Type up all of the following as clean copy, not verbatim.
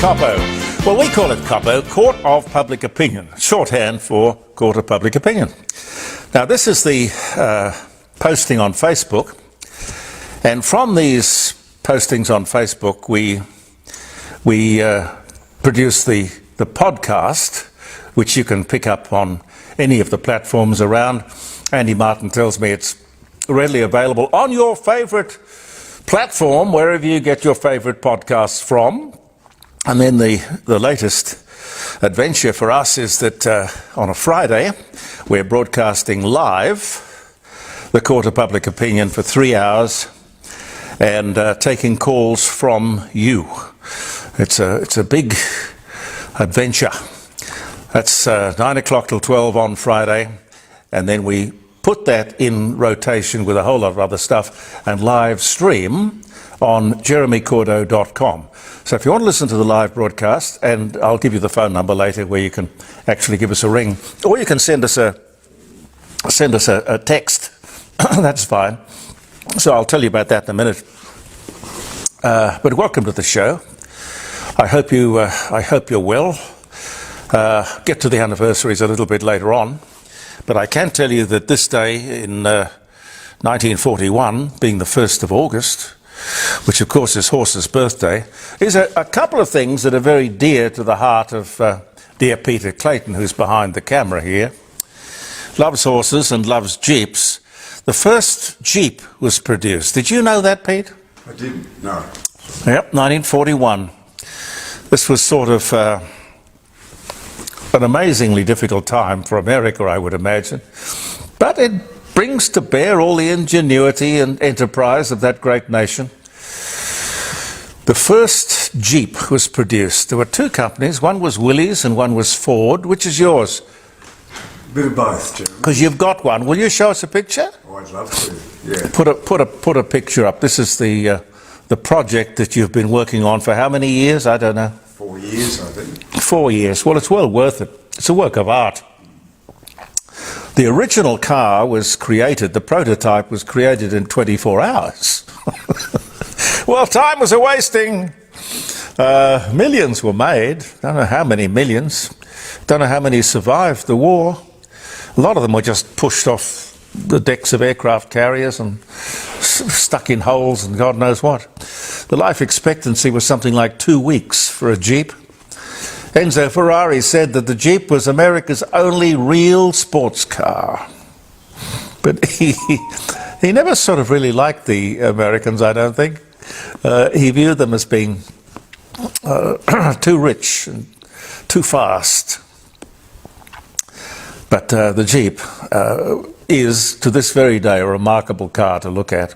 COPO. Well, we call it COPO, Court of Public Opinion, shorthand for Court of Public Opinion. Now, this is the posting on Facebook, and from these postings on Facebook, we produce the podcast, which you can pick up on any of the platforms around. Andy Martin tells me it's readily available on your favourite platform, wherever you get your favourite podcasts from. And then the latest adventure for us is that on a Friday, we're broadcasting live the Court of Public Opinion for 3 hours and taking calls from you. It's a big adventure. That's 9 o'clock till 12 on Friday, and then we put that in rotation with a whole lot of other stuff and live stream on jeremycordo.com. So if you want to listen to the live broadcast, and I'll give you the phone number later where you can actually give us a ring, or you can send us a text. That's fine. So I'll tell you about that in a minute. But welcome to the show. I hope you're well. Get to the anniversaries a little bit later on, but I can tell you that this day in 1941, being the 1st of August, which of course is Horse's birthday, is a couple of things that are very dear to the heart of dear Peter Clayton, who's behind the camera here. Loves horses and loves Jeeps. The first Jeep was produced. Did you know that, Pete? I didn't, no. Yep, 1941. This was sort of an amazingly difficult time for America, I would imagine. But it brings to bear all the ingenuity and enterprise of that great nation. The first Jeep was produced. There were two companies. One was Willys and one was Ford. Which is yours? A bit of both, Jim. Because you've got one. Will you show us a picture? Oh, I'd love to, yeah. Put a picture up. This is the project that you've been working on for how many years? I don't know. 4 years, I think. 4 years. Well, it's well worth it. It's a work of art. The original car was created, the prototype was created in 24 hours. Well, time was a-wasting. Millions were made. Don't know how many millions. Don't know how many survived the war. A lot of them were just pushed off the decks of aircraft carriers and stuck in holes and God knows what. The life expectancy was something like 2 weeks for a Jeep. Enzo Ferrari said that the Jeep was America's only real sports car. But he never sort of really liked the Americans, I don't think. He viewed them as being too rich and too fast. But the Jeep is, to this very day, a remarkable car to look at.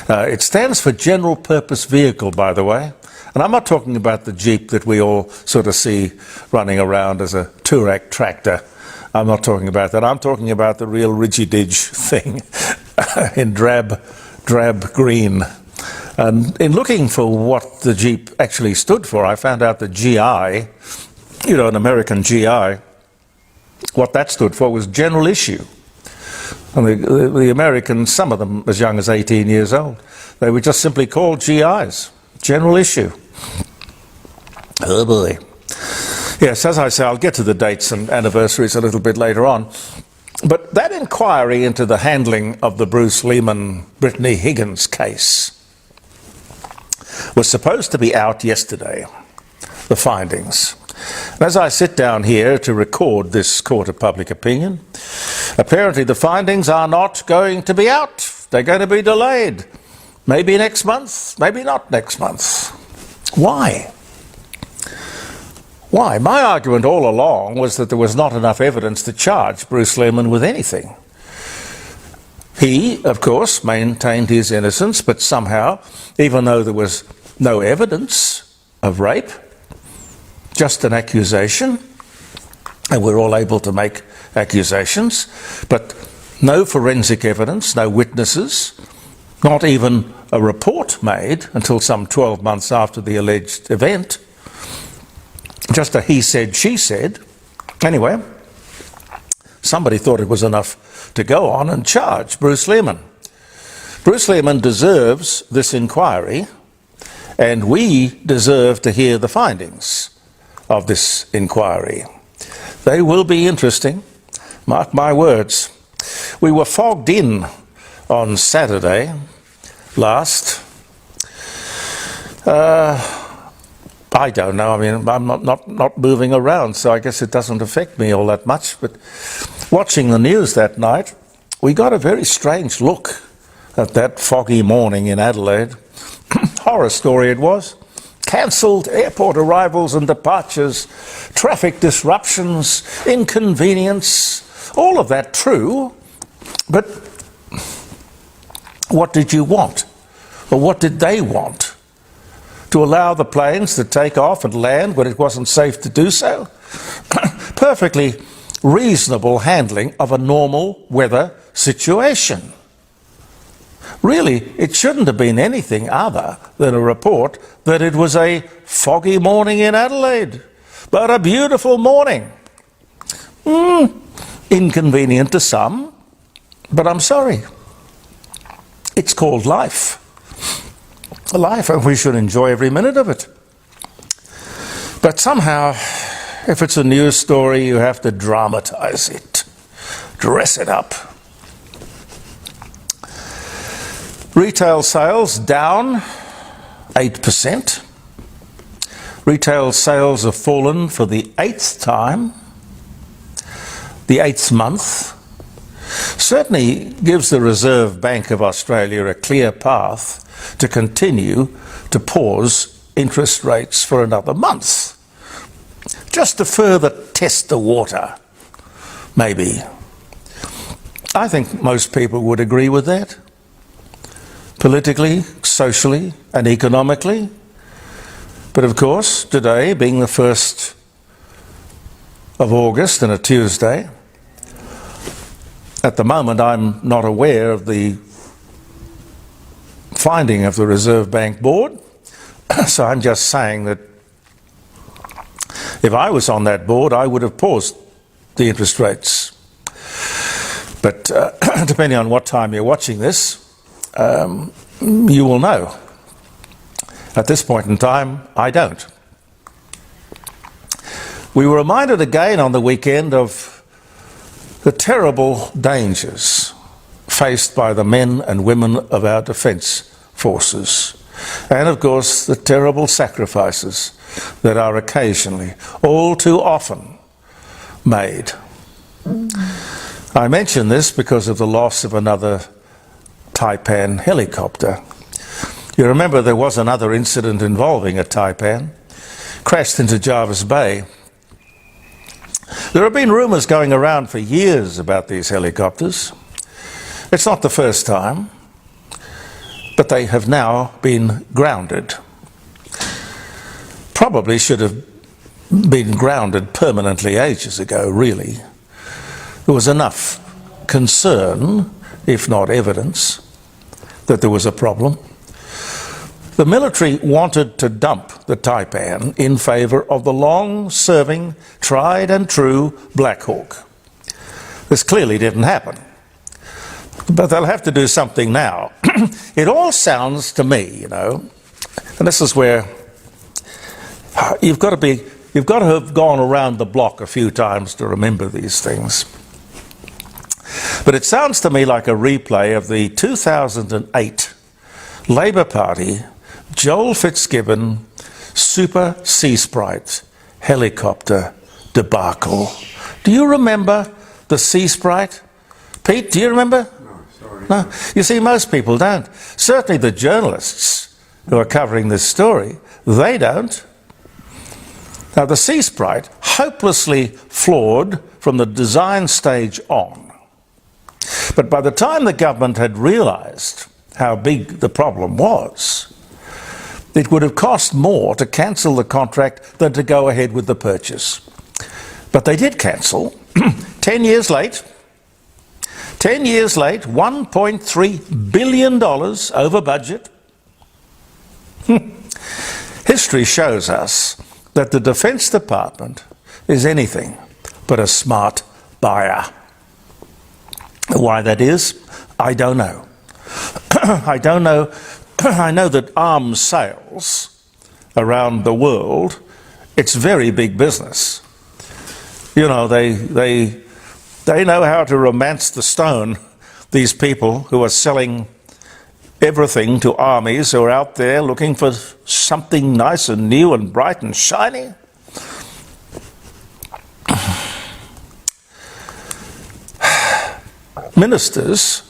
It stands for General Purpose Vehicle, by the way. And I'm not talking about the Jeep that we all sort of see running around as a Touareg tractor. I'm not talking about that. I'm talking about the real Rigididge thing in drab green. And in looking for what the Jeep actually stood for, I found out that GI, an American GI, what that stood for was general issue. And the Americans, some of them as young as 18 years old, they were just simply called GIs, general issue. Oh boy. Yes, as I say, I'll get to the dates and anniversaries a little bit later on. But that inquiry into the handling of the Bruce Lehman-Brittany Higgins case was supposed to be out yesterday, the findings. And as I sit down here to record this Court of Public Opinion, apparently the findings are not going to be out. They're going to be delayed. Maybe next month, maybe not next month. Why? Why? My argument all along was that there was not enough evidence to charge Bruce Lehman with anything. He, of course, maintained his innocence, but somehow, even though there was no evidence of rape, just an accusation, and we're all able to make accusations, but no forensic evidence, no witnesses, not even a report made until some 12 months after the alleged event. Just a he said, she said. Anyway, somebody thought it was enough to go on and charge Bruce Lehman. Bruce Lehman deserves this inquiry, and we deserve to hear the findings of this inquiry. They will be interesting, mark my words. We were fogged in on Saturday last. I don't know. I mean, I'm not moving around, so I guess it doesn't affect me all that much. But watching the news that night, we got a very strange look at that foggy morning in Adelaide. Horror story it was. Cancelled airport arrivals and departures, traffic disruptions, inconvenience, all of that true. But what did you want? Or what did they want? To allow the planes to take off and land when it wasn't safe to do so? Perfectly reasonable handling of a normal weather situation. Really, it shouldn't have been anything other than a report that it was a foggy morning in Adelaide, but a beautiful morning. Inconvenient to some, but I'm sorry. It's called life. Life, and we should enjoy every minute of it. But somehow, if it's a news story, you have to dramatize it, dress it up. Retail sales down 8%. Retail sales have fallen for the 8th time, the 8th month. Certainly gives the Reserve Bank of Australia a clear path to continue to pause interest rates for another month. Just to further test the water, maybe. I think most people would agree with that. Politically, socially, and economically. But of course, today, being the 1st of August and a Tuesday, at the moment I'm not aware of the finding of the Reserve Bank Board, so I'm just saying that if I was on that board, I would have paused the interest rates. But depending on what time you're watching this, you will know. At this point in time, I don't. We were reminded again on the weekend of the terrible dangers faced by the men and women of our defence forces, and of course the terrible sacrifices that are occasionally, all too often, made. I mention this because of the loss of another Taipan helicopter. You remember there was another incident involving a Taipan, crashed into Jervis Bay. There have been rumours going around for years about these helicopters. It's not the first time, but they have now been grounded. Probably should have been grounded permanently ages ago, really. There was enough concern, if not evidence, that there was a problem. The military wanted to dump the Taipan in favour of the long-serving, tried and true Black Hawk. This clearly didn't happen. But they'll have to do something now. It all sounds to me, you know, and this is where you've got to have gone around the block a few times to remember these things. But it sounds to me like a replay of the 2008 Labor Party Joel Fitzgibbon Super Sea Sprite helicopter debacle. Do you remember the Sea Sprite? Pete, do you remember? No, sorry. No? You see, most people don't. Certainly the journalists who are covering this story, they don't. Now, the Sea Sprite, hopelessly flawed from the design stage on. But by the time the government had realised how big the problem was, it would have cost more to cancel the contract than to go ahead with the purchase. But they did cancel, 10 years late. 10 years late, $1.3 billion over budget. History shows us that the Defence Department is anything but a smart buyer. Why that is, I don't know. I don't know I know that arms sales around the world, it's very big business. You know, they know how to romance the stone, these people who are selling everything to armies who are out there looking for something nice and new and bright and shiny. Ministers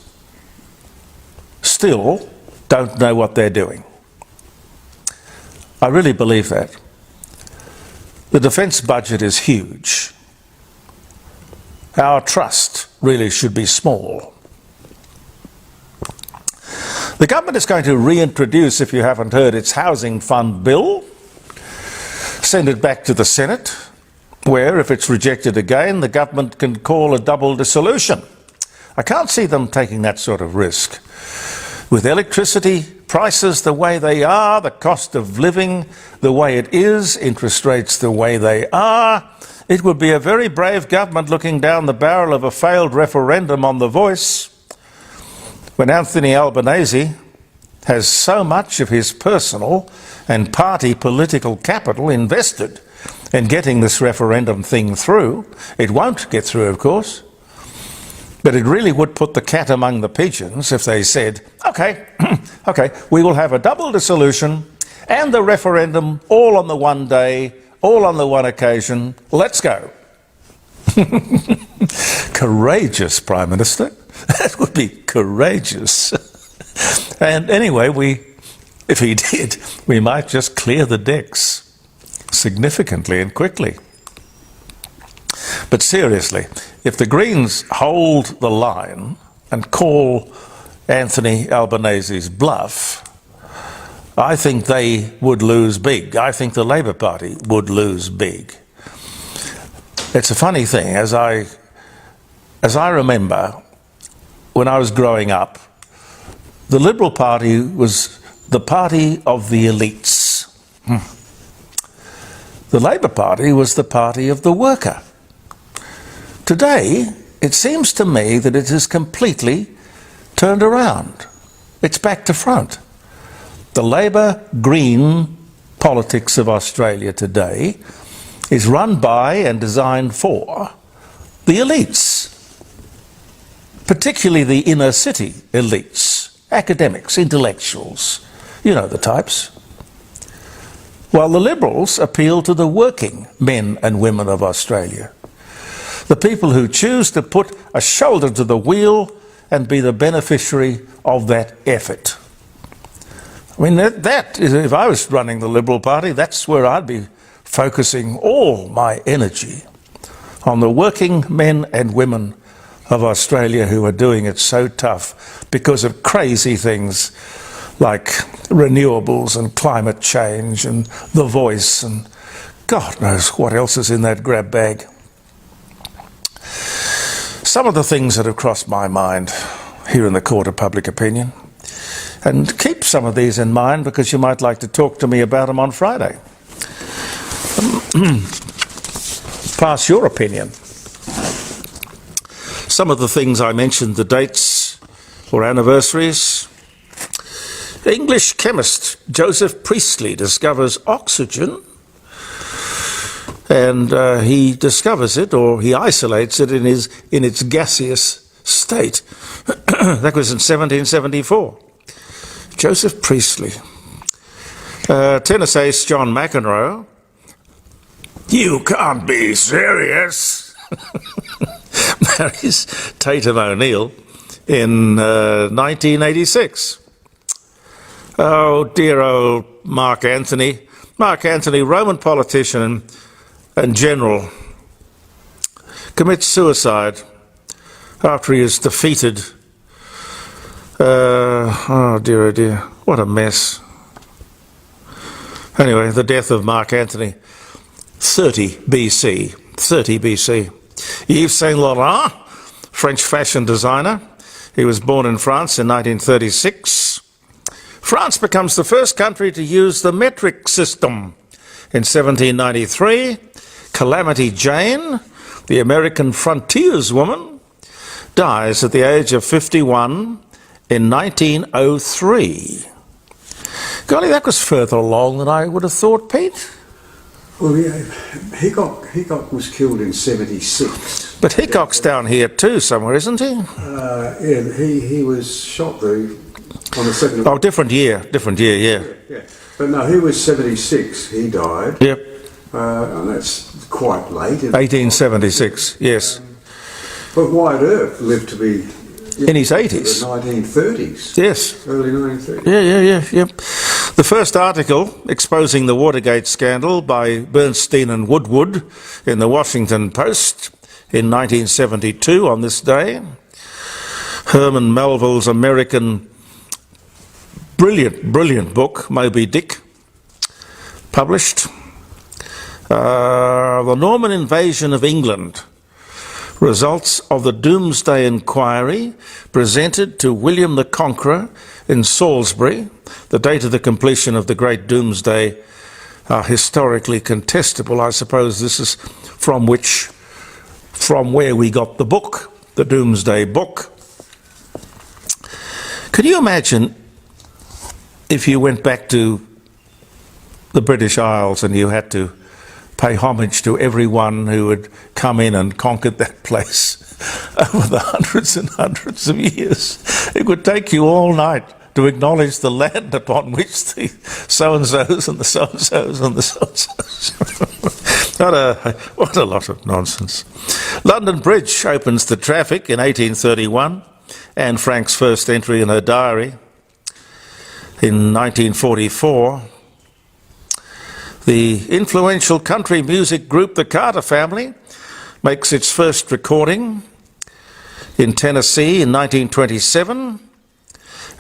still don't know what they're doing. I really believe that. The defence budget is huge. Our trust really should be small. The government is going to reintroduce, if you haven't heard, its Housing Fund Bill, send it back to the Senate, where, if it's rejected again, the government can call a double dissolution. I can't see them taking that sort of risk. With electricity prices the way they are, the cost of living the way it is, interest rates the way they are, it would be a very brave government looking down the barrel of a failed referendum on the voice when Anthony Albanese has so much of his personal and party political capital invested in getting this referendum thing through. It won't get through, of course. But it really would put the cat among the pigeons if they said, OK, we will have a double dissolution and the referendum all on the one day, all on the one occasion. Let's go. Courageous, Prime Minister. That would be courageous. And anyway, if he did, we might just clear the decks significantly and quickly. But seriously, if the Greens hold the line and call Anthony Albanese's bluff, I think they would lose big. I think the Labor Party would lose big. It's a funny thing, as I remember, when I was growing up, the Liberal Party was the party of the elites. The Labor Party was the party of the worker. Today, it seems to me that it has completely turned around. It's back to front. The Labor-Green politics of Australia today is run by and designed for the elites, particularly the inner city elites, academics, intellectuals, you know the types. While the Liberals appeal to the working men and women of Australia, the people who choose to put a shoulder to the wheel and be the beneficiary of that effort. I mean, that is, if I was running the Liberal Party, that's where I'd be focusing all my energy, on the working men and women of Australia who are doing it so tough because of crazy things like renewables and climate change and the voice and God knows what else is in that grab bag. Some of the things that have crossed my mind here in the Court of Public Opinion, and keep some of these in mind because you might like to talk to me about them on Friday. Pass your opinion. Some of the things I mentioned, the dates or anniversaries. English chemist Joseph Priestley discovers oxygen, and he discovers it, or he isolates it in its gaseous state. That was in 1774. Joseph Priestley. Tennis ace John McEnroe. You can't be serious. Marries Tatum O'Neill in 1986. Oh, dear old Mark Antony. Mark Antony, Roman politician and general, commits suicide after he is defeated. Oh dear, what a mess. Anyway, the death of Mark Antony, 30 BC. Yves Saint Laurent, French fashion designer. He was born in France in 1936. France becomes the first country to use the metric system in 1793. Calamity Jane, the American frontierswoman, dies at the age of 51 in 1903. Golly, that was further along than I would have thought, Pete. Well, yeah, Hickok was killed in 76. But Hickok's down here too somewhere, isn't he? Yeah, he was shot there on the 2nd of... Oh, different year, yeah. Yeah. But no, he was 76, he died. Yep, And that's quite late. 1876, yes. But Wyatt Earp lived to be... In his 80s. The 1930s. Yes. Early 1930s. Yeah. The first article exposing the Watergate scandal by Bernstein and Woodward in the Washington Post in 1972 on this day. Herman Melville's American brilliant book, Moby Dick, published. The Norman invasion of England. Results of the Doomsday Inquiry presented to William the Conqueror in Salisbury. The date of the completion of the Great Doomsday are historically contestable. I suppose this is from where we got the book, the Doomsday Book. Could you imagine if you went back to the British Isles and you had to pay homage to everyone who had come in and conquered that place over the hundreds and hundreds of years? It would take you all night to acknowledge the land upon which the so-and-sos and the so-and-sos and the so-and-sos. What a lot of nonsense. London Bridge opens to traffic in 1831, Anne Frank's first entry in her diary. In 1944, the influential country music group, the Carter Family, makes its first recording in Tennessee in 1927,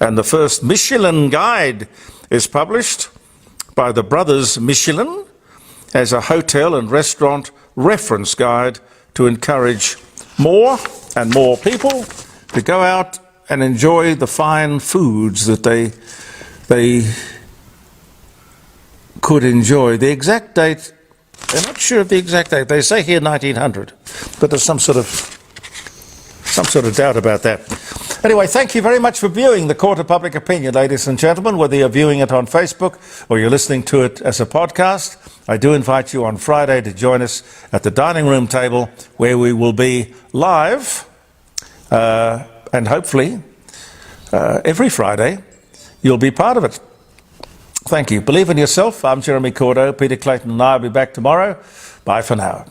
and the first Michelin Guide is published by the brothers Michelin as a hotel and restaurant reference guide to encourage more and more people to go out and enjoy the fine foods that they could enjoy. The exact date, I'm not sure of the exact date. They say here 1900, but there's some sort of doubt about that. Anyway, thank you very much for viewing the Court of Public Opinion, ladies and gentlemen, whether you're viewing it on Facebook or you're listening to it as a podcast. I do invite you on Friday to join us at the dining room table where we will be live and hopefully every Friday you'll be part of it. Thank you. Believe in yourself. I'm Jeremy Cordeaux. Peter Clayton and I will be back tomorrow. Bye for now.